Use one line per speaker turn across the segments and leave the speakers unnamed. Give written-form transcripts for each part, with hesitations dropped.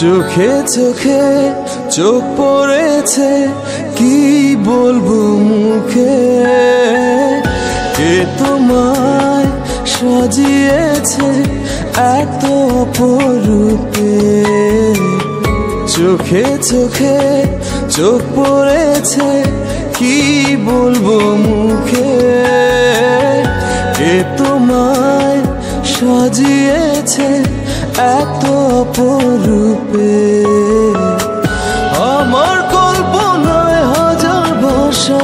চোখে চোখে চোখ পড়েছে, কি বলবো মুখে। কে তোমায় সাজিয়েছে এত অপরূপে। চোখে চোখে চোখ পড়েছে, কি বলবো মুখে। কে তোমায় সাজিয়েছে এত অপরূপে। আমার কল্পনায় হাজার ভাষা,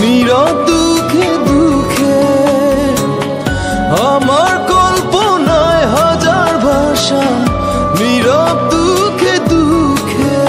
নীরব দুঃখে দুঃখে। আমার কল্পনায় হাজার ভাষা, নীরব দুঃখে দুঃখে।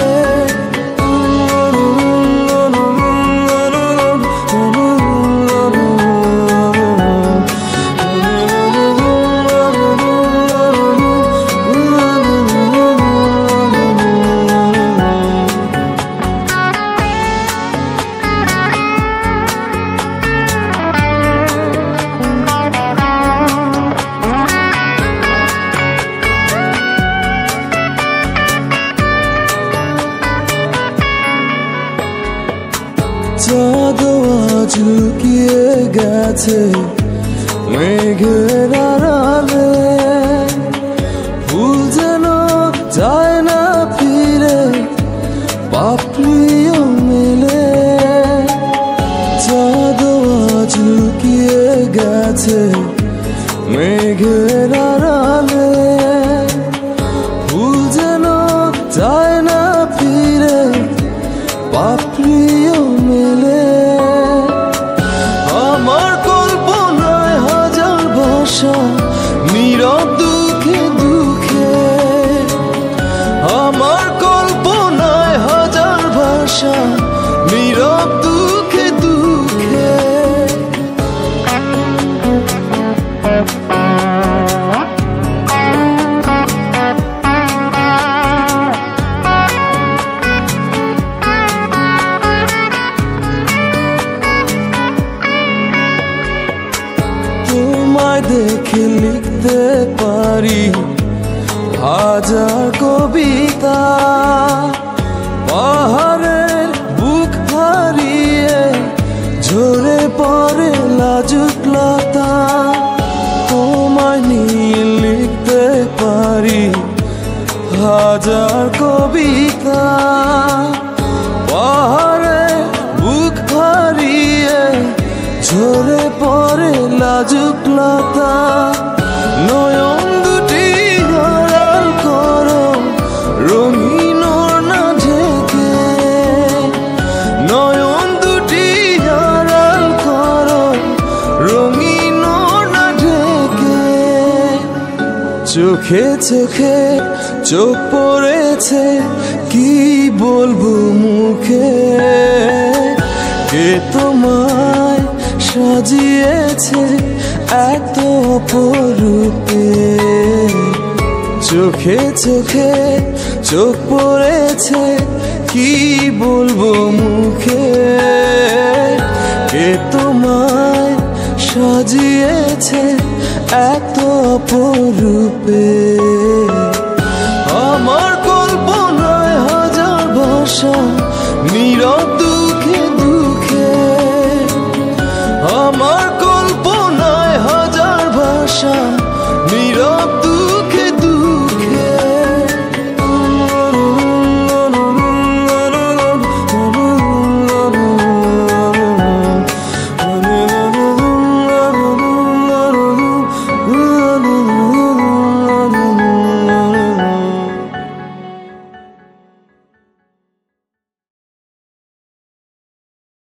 চাঁদ আজ লুকিয়ে গেছে মেঘের আড়ালে। ফুল যেন যায় না ফিরে, পাপড়িও মেলে। চাঁদ আজ লুকিয়ে গেছে মেঘের আড়ালে। ফুল যেন যায় না ফিরে, পাপড়িও মেলে। আমার কল্পনায় হাজার ভাষা, নীরব দুঃখে দুঃখে। আমার কল্পনায় হাজার ভাষা, নীরব দুঃখে দুঃখে। তোমায় দেখে লিখতে পারি হাজার কবিতা। পাহাড়ের বুক হারিয়ে ঝরে পড়ে লাজুক লতা। তোমায় নিয়ে লিখতে পারি হাজার কবিতা। পাহাড়ের বুক হারিয়ে ঝরে পড়ে লাজুক লতা। নয়ন দুটি আড়াল করো রঙিন ওড়না ঢেকে। নয়ন দুটি আড়াল করো রঙিন ওড়না ঢেকে। চোখে চোখে চোখ পড়েছে, কি বলবো মুখে। কে তোমায় সাজিয়েছে এত অপরূপে। চোখে চোখে চোখ পড়েছে, কি বলবো মুখে। কে তোমায় সাজিয়েছে এত অপরূপে। আমার কল্পনায় হাজার ভাষা, নীরব দুঃখে দুঃখে। আমার কল্পনায় হাজার ভাষা, নীরব